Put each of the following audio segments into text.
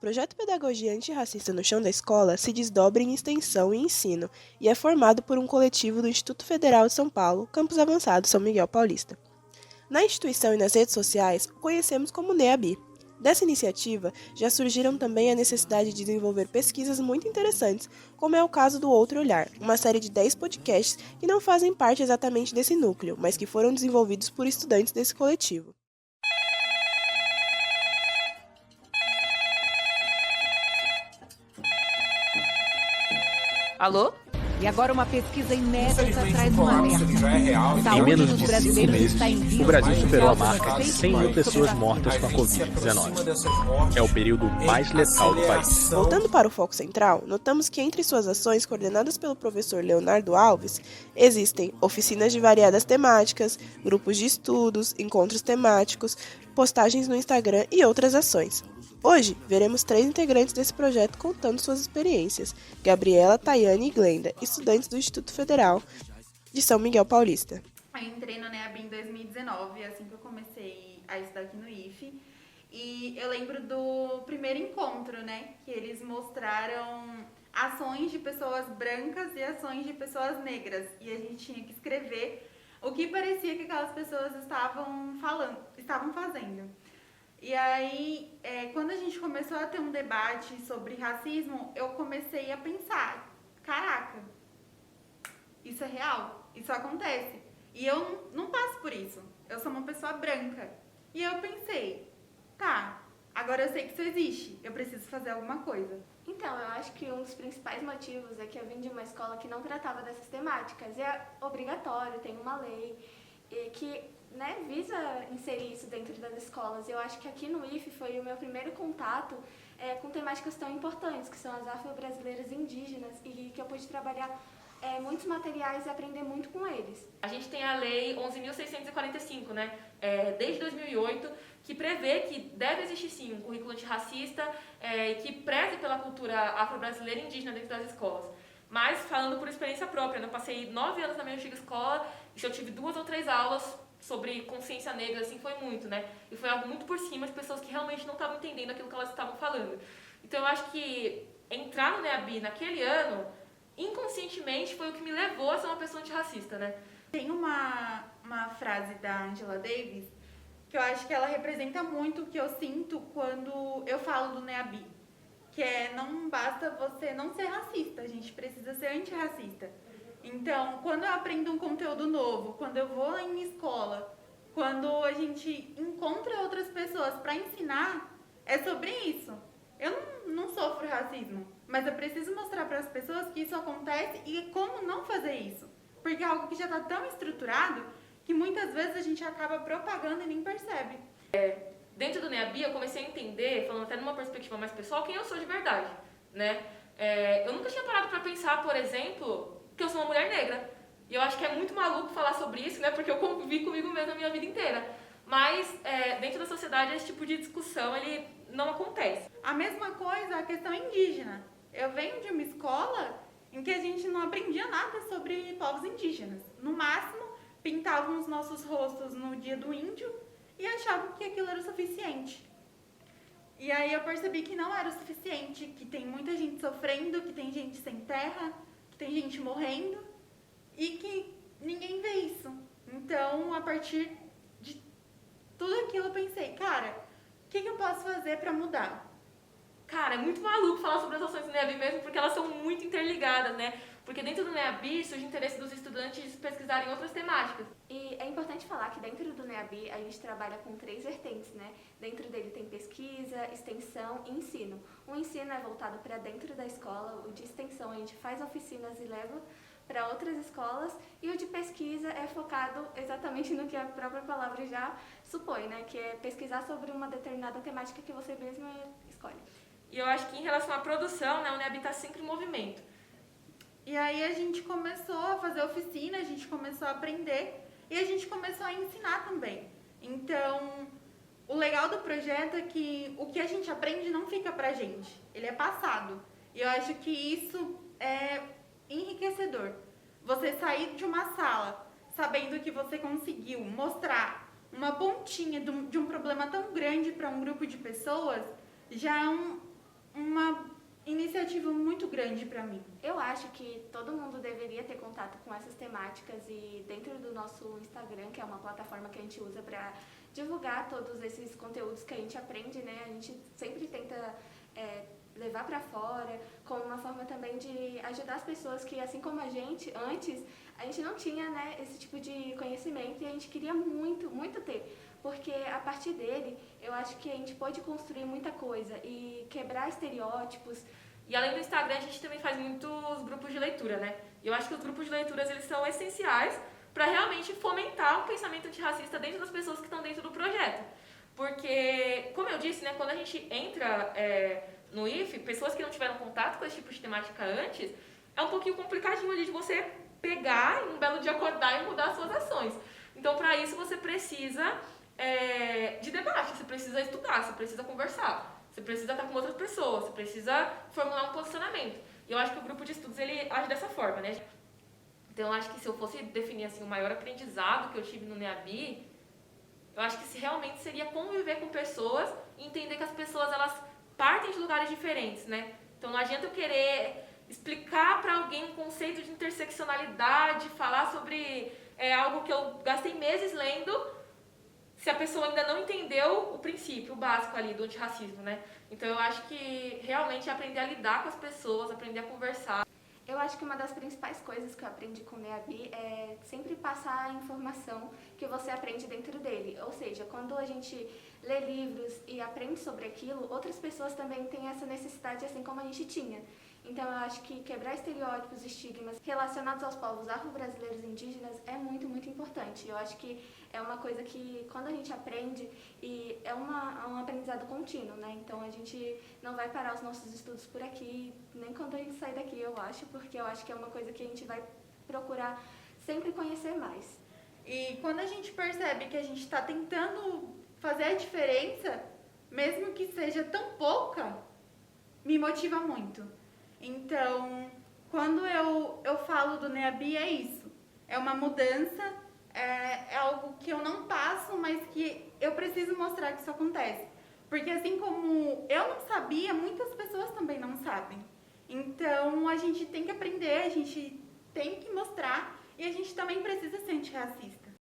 projeto Pedagogia Antirracista no Chão da Escola se desdobra em extensão e ensino e é formado por um coletivo do Instituto Federal de São Paulo, Campus Avançado São Miguel Paulista. Na instituição e nas redes sociais, o conhecemos como NEABI. Dessa iniciativa, já surgiram também a necessidade de desenvolver pesquisas muito interessantes, como é o caso do Outro Olhar, uma série de 10 podcasts que não fazem parte exatamente desse núcleo, mas que foram desenvolvidos por estudantes desse coletivo. Alô? E agora uma pesquisa inédita traz uma alerta. Em menos de 5 meses, o Brasil superou a marca de 100 mil pessoas mortas com a Covid-19. É o período mais letal do país. Voltando para o foco central, notamos que entre suas ações coordenadas pelo professor Leonardo Alves, existem oficinas de variadas temáticas, grupos de estudos, encontros temáticos, postagens no Instagram e outras ações. Hoje, veremos 3 integrantes desse projeto contando suas experiências: Gabriela, Tayane e Glenda, estudantes do Instituto Federal de São Miguel Paulista. Eu entrei no NEABI em 2019, assim que eu comecei a estudar aqui no IFE. E eu lembro do primeiro encontro, né? Que eles mostraram ações de pessoas brancas e ações de pessoas negras. E a gente tinha que escrever o que parecia que aquelas pessoas estavam fazendo. E aí, quando a gente começou a ter um debate sobre racismo, eu comecei a pensar, caraca, isso é real, isso acontece. E eu não passo por isso, eu sou uma pessoa branca. E eu pensei, tá, agora eu sei que isso existe, eu preciso fazer alguma coisa. Então, eu acho que um dos principais motivos é que eu vim de uma escola que não tratava dessas temáticas. E é obrigatório, tem uma lei que visa inserir isso dentro das escolas. Eu acho que aqui no IFE foi o meu primeiro contato com temáticas tão importantes, que são as afro-brasileiras indígenas, e que eu pude trabalhar muitos materiais e aprender muito com eles. A gente tem a Lei 11.645, né, desde 2008, que prevê que deve existir sim um currículo antirracista e que preze pela cultura afro-brasileira e indígena dentro das escolas. Mas falando por experiência própria, eu passei 9 anos na minha antiga escola e se eu tive 2 ou 3 aulas sobre consciência negra, assim, foi muito, né? E foi algo muito por cima de pessoas que realmente não estavam entendendo aquilo que elas estavam falando. Então eu acho que entrar no NEABI naquele ano, inconscientemente, foi o que me levou a ser uma pessoa antirracista, né? Tem uma frase da Angela Davis que eu acho que ela representa muito o que eu sinto quando eu falo do NEABI, que é: não basta você não ser racista, a gente precisa ser antirracista. Então, quando eu aprendo um conteúdo novo, quando eu vou em escola, quando a gente encontra outras pessoas para ensinar, é sobre isso. Eu não sofro racismo, mas eu preciso mostrar para as pessoas que isso acontece e como não fazer isso. Porque é algo que já está tão estruturado que muitas vezes a gente acaba propagando e nem percebe. Dentro do NEABI, eu comecei a entender, falando até numa perspectiva mais pessoal, quem eu sou de verdade, né? Eu nunca tinha parado para pensar, por exemplo, que eu sou uma mulher negra. E eu acho que é muito maluco falar sobre isso, né? Porque eu convivi comigo mesma a minha vida inteira. Mas dentro da sociedade esse tipo de discussão ele não acontece. A mesma coisa a questão indígena. Eu venho de uma escola em que a gente não aprendia nada sobre povos indígenas. No máximo, pintavam os nossos rostos no dia do índio e achavam que aquilo era o suficiente. E aí eu percebi que não era o suficiente, que tem muita gente sofrendo, que tem gente sem terra, que tem gente morrendo e que ninguém vê isso. Então, a partir de tudo aquilo, eu pensei, cara, o que eu posso fazer para mudar? Cara, é muito maluco falar sobre as ações do NEABI mesmo, porque elas são muito interligadas, né? Porque dentro do NEABI surge o interesse dos estudantes pesquisarem outras temáticas. E é importante falar que dentro do NEABI a gente trabalha com 3 vertentes, né? Dentro dele tem pesquisa, extensão e ensino. O ensino é voltado para dentro da escola, o de extensão a gente faz oficinas e leva para outras escolas, e o de pesquisa é focado exatamente no que a própria palavra já supõe, né? Que é pesquisar sobre uma determinada temática que você mesmo escolhe. E eu acho que em relação à produção, né, o NEABI está sempre em movimento. E aí a gente começou a fazer oficina, a gente começou a aprender e a gente começou a ensinar também. Então, o legal do projeto é que o que a gente aprende não fica pra gente, ele é passado. E eu acho que isso é enriquecedor. Você sair de uma sala sabendo que você conseguiu mostrar uma pontinha de um problema tão grande para um grupo de pessoas, já é uma iniciativa muito grande para mim. Eu acho que todo mundo deveria ter contato com essas temáticas e dentro do nosso Instagram, que é uma plataforma que a gente usa para divulgar todos esses conteúdos que a gente aprende, né? A gente sempre tenta levar para fora, como uma forma também de ajudar as pessoas que, assim como a gente, antes, a gente não tinha, né, esse tipo de conhecimento e a gente queria muito, muito ter. Porque a partir dele, eu acho que a gente pode construir muita coisa e quebrar estereótipos. E além do Instagram, a gente também faz muitos grupos de leitura, né? E eu acho que os grupos de leituras, eles são essenciais para realmente fomentar um pensamento antirracista dentro das pessoas que estão dentro do projeto. Porque, como eu disse, né, quando a gente entra no IFE, pessoas que não tiveram contato com esse tipo de temática antes, é um pouquinho complicadinho ali de você pegar e um belo dia acordar e mudar as suas ações. Então, para isso, você precisa de debate, você precisa estudar, você precisa conversar, você precisa estar com outras pessoas, você precisa formular um posicionamento. E eu acho que o grupo de estudos, ele age dessa forma, né? Então, eu acho que se eu fosse definir assim, o maior aprendizado que eu tive no NEAB, eu acho que realmente seria conviver com pessoas e entender que as pessoas, elas partem de lugares diferentes, né? Então, não adianta eu querer explicar para alguém um conceito de interseccionalidade, falar sobre algo que eu gastei meses lendo, se a pessoa ainda não entendeu o princípio, o básico ali do antirracismo, né? Então, eu acho que realmente é aprender a lidar com as pessoas, aprender a conversar. Eu acho que uma das principais coisas que eu aprendi com o NEAB é sempre passar a informação que você aprende dentro dele. Ou seja, quando a gente lê livros e aprende sobre aquilo, outras pessoas também têm essa necessidade, assim como a gente tinha. Então, eu acho que quebrar estereótipos e estigmas relacionados aos povos afro-brasileiros e indígenas é muito, muito importante. Eu acho que é uma coisa que, quando a gente aprende, e é um aprendizado contínuo, né? Então, a gente não vai parar os nossos estudos por aqui, nem quando a gente sair daqui, eu acho, porque eu acho que é uma coisa que a gente vai procurar sempre conhecer mais. E quando a gente percebe que a gente está tentando fazer a diferença, mesmo que seja tão pouca, me motiva muito. Então, quando eu falo do NEAB, é isso. É uma mudança, é algo que eu não passo, mas que eu preciso mostrar que isso acontece. Porque assim como eu não sabia, muitas pessoas também não sabem. Então, a gente tem que aprender, a gente tem que mostrar e a gente também precisa ser antirracista.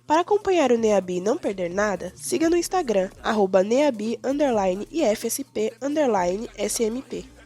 Para acompanhar o NEAB e não perder nada, siga no Instagram, @NEAB_IFSP_SMP.